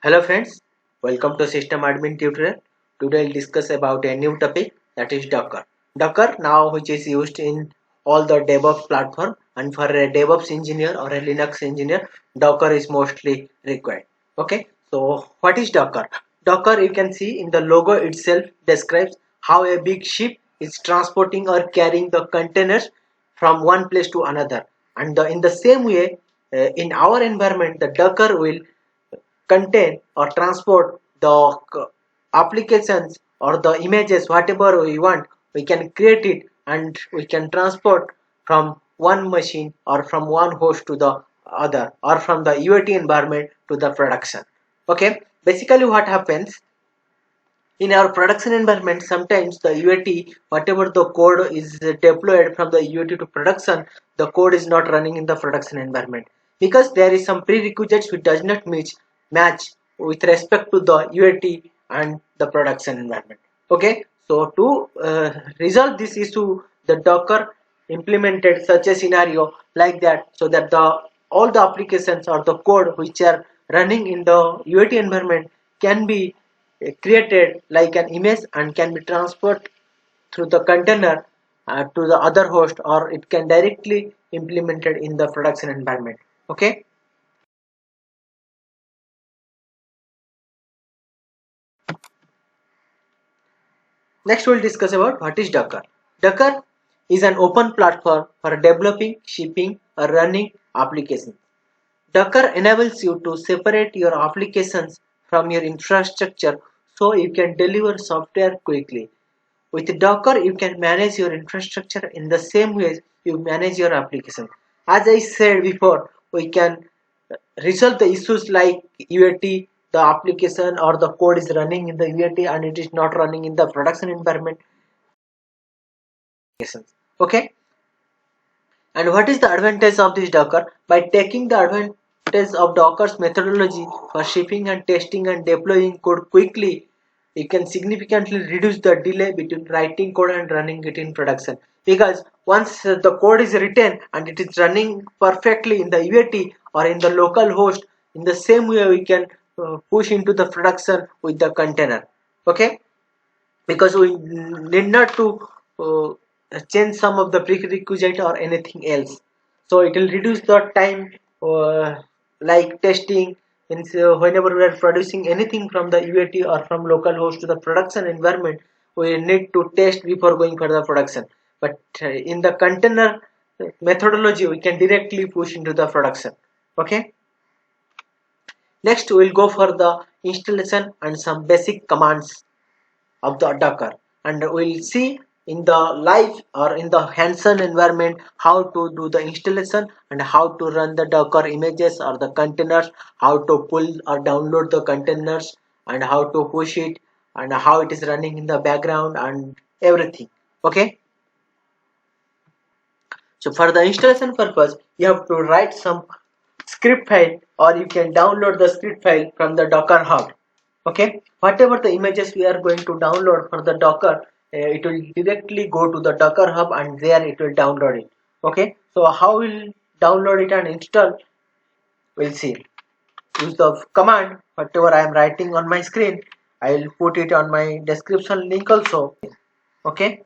Hello friends, welcome to System Admin Tutorial. Today I'll discuss about a new topic, that is Docker. Docker now which is used in all the DevOps platform, and for a DevOps engineer or a Linux engineer, Docker is mostly required. Okay, so what is Docker? Docker, you can see in the logo itself, describes how a big ship is transporting or carrying the containers from one place to another, and in the same way, in our environment the Docker will contain or transport the applications or the images whatever we want. We can create it and we can transport from one machine or from one host to the other, or from the UAT environment to the production. Okay, basically what happens in our production environment, sometimes the UAT, whatever the code is deployed from the UAT to production, the code is not running in the production environment because there is some prerequisites which does not match with respect to the UAT and the production environment. Okay, so to resolve this issue, the Docker implemented such a scenario like that, so that the all the applications or the code which are running in the UAT environment can be created like an image and can be transferred through the container to the other host, or it can directly implemented in the production environment. Okay, next we'll discuss about what is Docker. Docker is an open platform for developing, shipping, or running applications. Docker enables you to separate your applications from your infrastructure so you can deliver software quickly. With Docker, you can manage your infrastructure in the same way you manage your application. As I said before, we can resolve the issues like UAT, the application or the code is running in the UAT and it is not running in the production environment. Okay, and what is the advantage of this Docker? By taking the advantage of Docker's methodology for shipping and testing and deploying code quickly, you can significantly reduce the delay between writing code and running it in production. Because once the code is written and it is running perfectly in the UAT or in the local host, in the same way we can push into the production with the container. Okay, because we need not to change some of the prerequisite or anything else, so it will reduce the time, like testing. Whenever we are producing anything from the UAT or from local host to the production environment, we need to test before going for the production, but in the container methodology we can directly push into the production. Okay, next we will go for the installation and some basic commands of the Docker, and we'll see in the live or in the hands-on environment how to do the installation and how to run the Docker images or the containers, how to pull or download the containers and how to push it and how it is running in the background and everything. Okay, so for the installation purpose you have to write some script file, or you can download the script file from the Docker Hub. Okay, whatever the images we are going to download for the Docker, it will directly go to the Docker Hub and there it will download it. Okay, so how we'll download it and install, we'll see. Use the command whatever I am writing on my screen, I will put it on my description link also. Okay,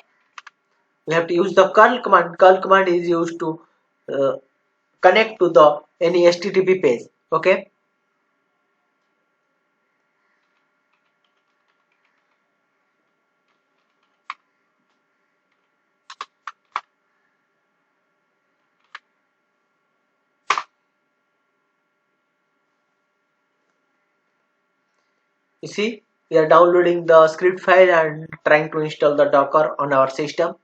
we have to use the curl command. Curl command is used to uh, connect to the any HTTP page. Okay, you see, we are downloading the script file and trying to install the Docker on our system.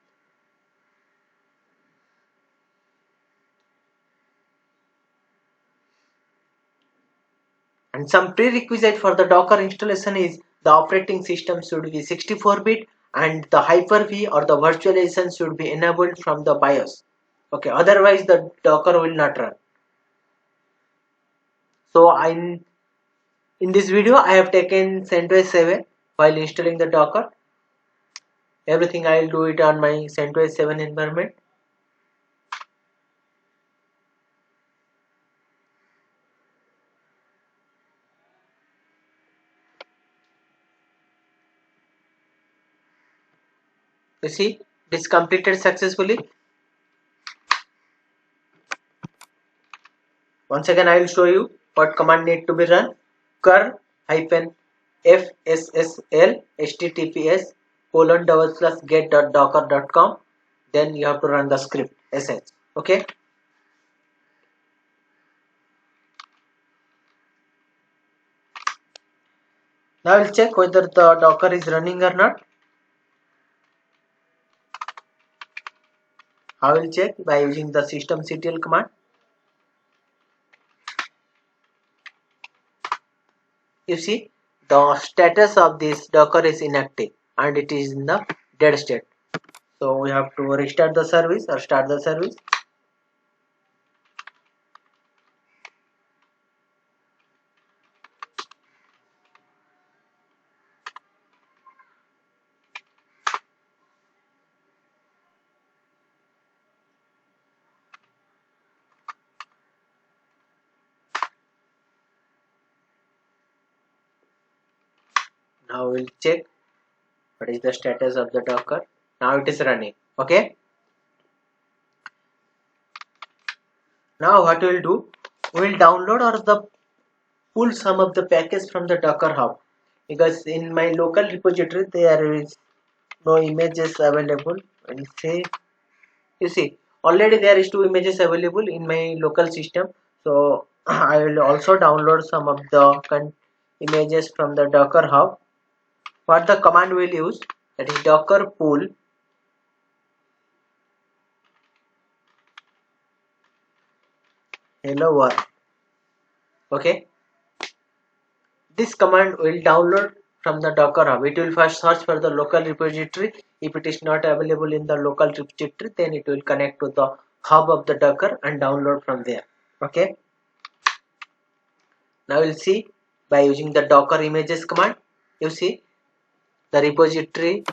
And some prerequisite for the Docker installation is the operating system should be 64-bit and the Hyper-V or the virtualization should be enabled from the BIOS. Okay, otherwise the Docker will not run. So in this video I have taken CentOS 7 while installing the Docker. Everything I will do it on my CentOS 7 environment. You see, it is completed successfully. Once again, I will show you what command need to be run. Curl hyphen fssl https://get.docker.com. Then you have to run the script sh. Okay. Now we'll check whether the Docker is running or not. I will check by using the systemctl command. You see, the status of this Docker is inactive and it is in the dead state. So we have to restart the service or start the service. Now we'll check what is the status of the Docker. Now it is running. Okay. Now what we will do, we will download or the pull some of the package from the Docker Hub, because in my local repository there is no images available. And say, you see, already there is 2 images available in my local system. So I will also download some of the images from the Docker Hub. What the command will use, that is docker pull hello world. Okay, this command will download from the Docker Hub. It will first search for the local repository. If it is not available in the local repository, then it will connect to the hub of the Docker and download from there. Okay, now we'll see by using the docker images command. You see, the repository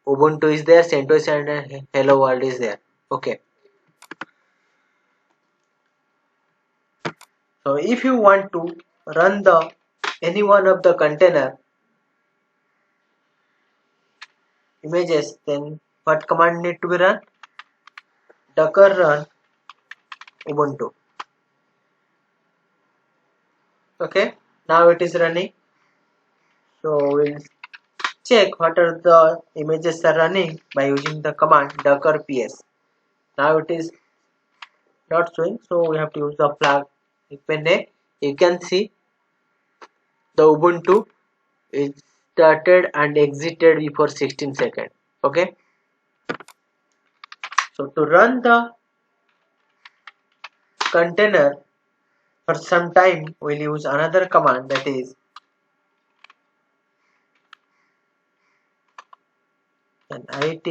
Ubuntu is there, CentOS and hello world is there. Okay, so if you want to run the any one of the container images, then what command need to be run? Docker run Ubuntu. Okay, now it is running. So we'll check what are the images are running by using the command docker ps. Now it is not showing, so we have to use the flag. You can see the Ubuntu is started and exited before 16 seconds. Okay, so to run the container for some time, we'll use another command, that is an it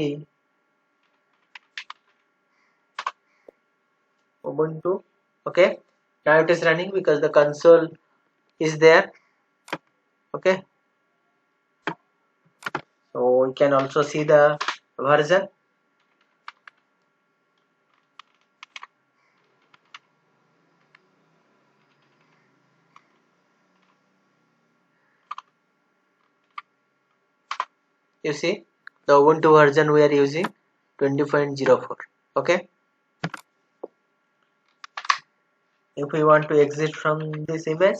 Ubuntu. Okay, now it is running because the console is there. Okay, so we can also see the version. You see, the Ubuntu version we are using 20.04. Okay, if we want to exit from this image,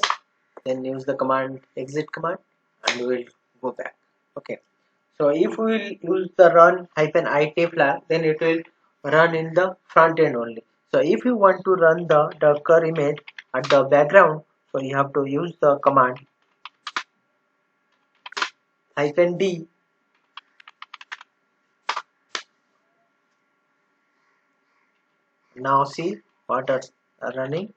then use the command exit command and we will go back. Okay, so if we will use the run -it flag, then it will run in the front end only. So if you want to run the Docker image at the background, so you have to use the command -d. Now see what are running.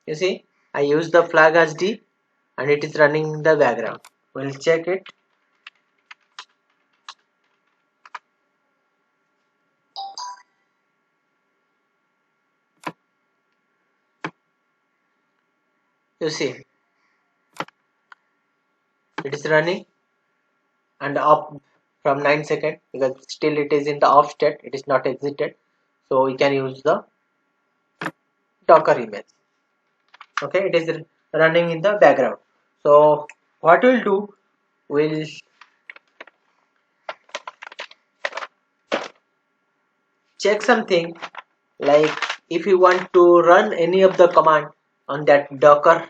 You see, I use the flag as D and it is running in the background. We'll check it. You see, it is running and up from 9 seconds because still it is in the off state, it is not exited. So we can use the Docker image. Okay, it is running in the background. So what we'll do, we'll check something like if you want to run any of the command on that Docker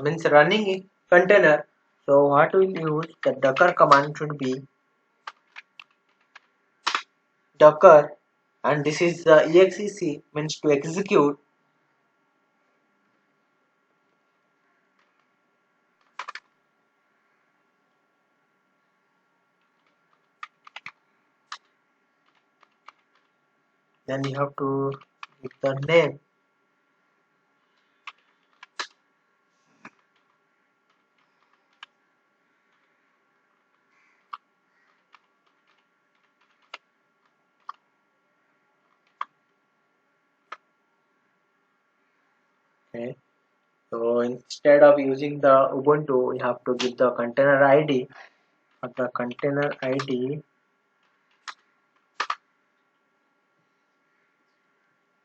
means running container. So what we'll use, the Docker command should be Docker, and this is the exec means to execute. Then you have to give the name. Okay. So instead of using the Ubuntu, we have to give the container ID. For the container ID,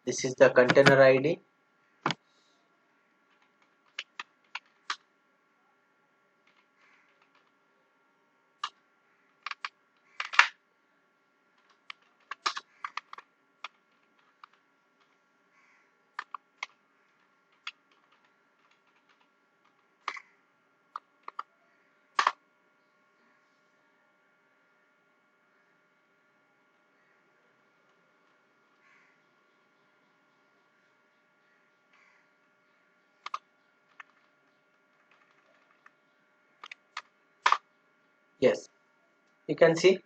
this is the container ID. Yes, you can see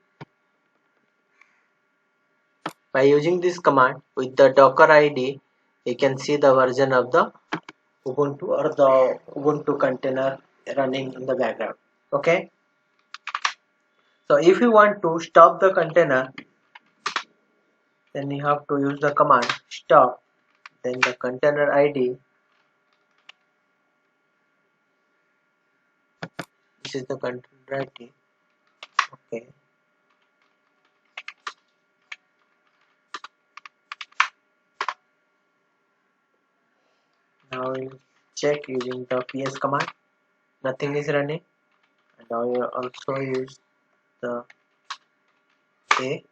by using this command with the Docker ID, you can see the version of the Ubuntu or the Ubuntu container running in the background. Okay. So if you want to stop the container, then you have to use the command stop, then the container ID. This is the container ID. Okay. Now we'll check using the ps command. Nothing is running. And now we also use the A,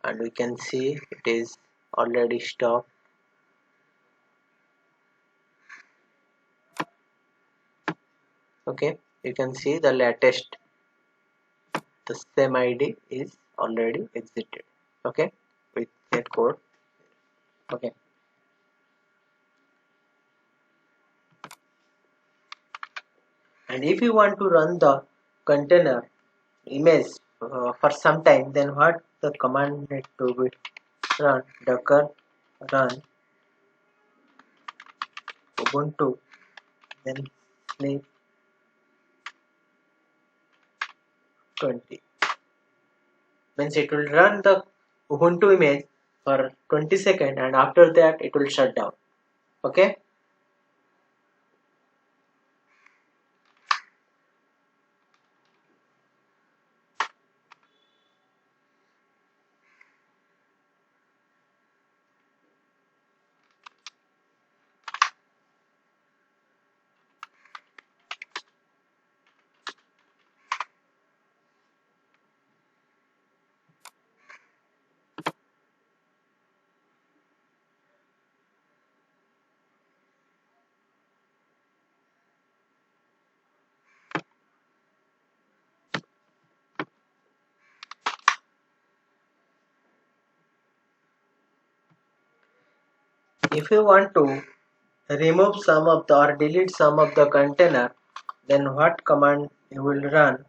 and we can see it is already stopped. Okay, you can see the latest, the same ID is already exited. Okay, with that code. Okay, and if you want to run the container image for some time, then what the command need to be run, docker run ubuntu, then sleep 20, means it will run the ubuntu image for 20 seconds, and after that it will shut down. Okay. If you want to remove some of the or delete some of the container, then what command you will run?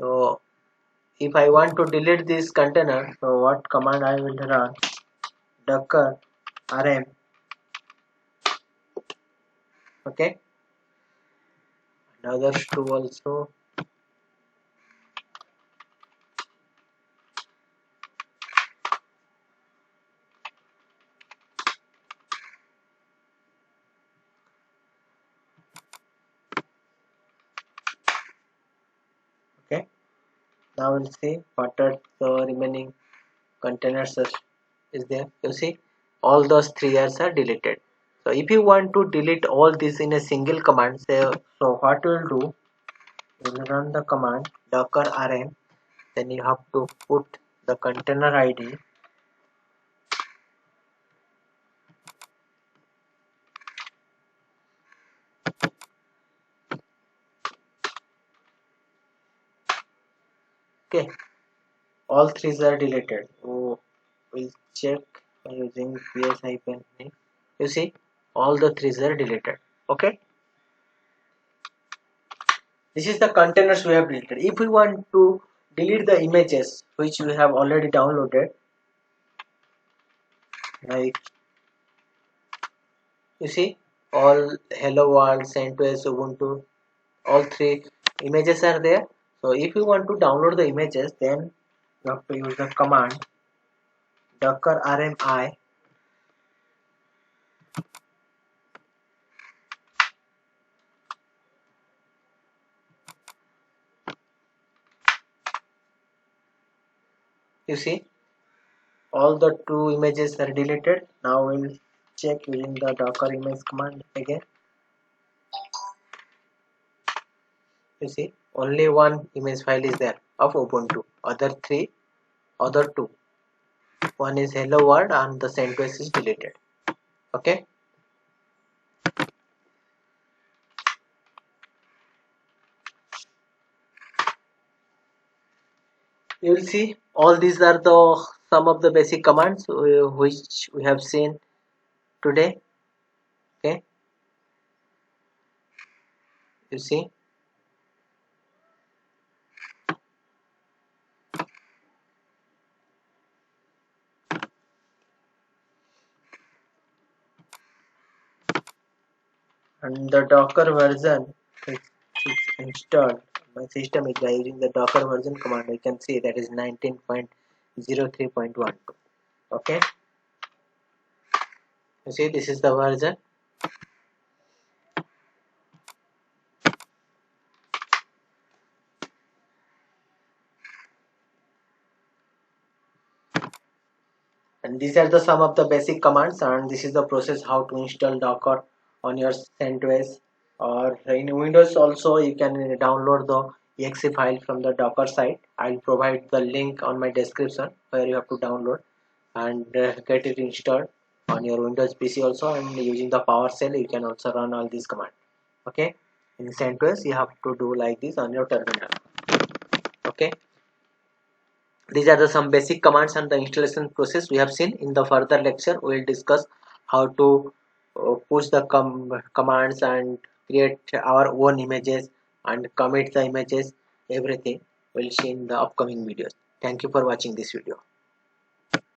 So if I want to delete this container, so what command I will run? Docker rm. Okay. Another two also. Now we'll see what are the remaining containers is there. You see all those 3 years are deleted. So if you want to delete all this in a single command, so what we'll do, we'll run the command docker rm, then you have to put the container id. Okay, all 3 are deleted. So we'll check using ps hyphen. You see all the 3 are deleted. Okay, this is the containers we have deleted. If we want to delete the images which we have already downloaded, like you see all hello world, CentOS, Ubuntu, all 3 images are there. So if you want to download the images, then you have to use the command docker rmi. You see all the 2 images are deleted. Now we'll check using the docker image command again. You see only one image file is there of Ubuntu. Other two, one is hello world and the CentOS is deleted. Okay, you will see all these are the some of the basic commands which we have seen today. Okay, you see and the docker version is installed. My system is by using the docker version command. You can see that is 19.03.12. Okay, you see this is the version. And these are the some of the basic commands, and this is the process how to install docker on your CentOS, or in Windows also you can download the exe file from the docker site. I'll provide the link on my description where you have to download and get it installed on your Windows PC also, and using the PowerShell you can also run all these commands. Okay, in CentOS you have to do like this on your terminal. Okay, these are the some basic commands and the installation process we have seen. In the further lecture we will discuss how to push the commands and create our own images and commit the images. Everything we'll see in the upcoming videos. Thank you for watching this video.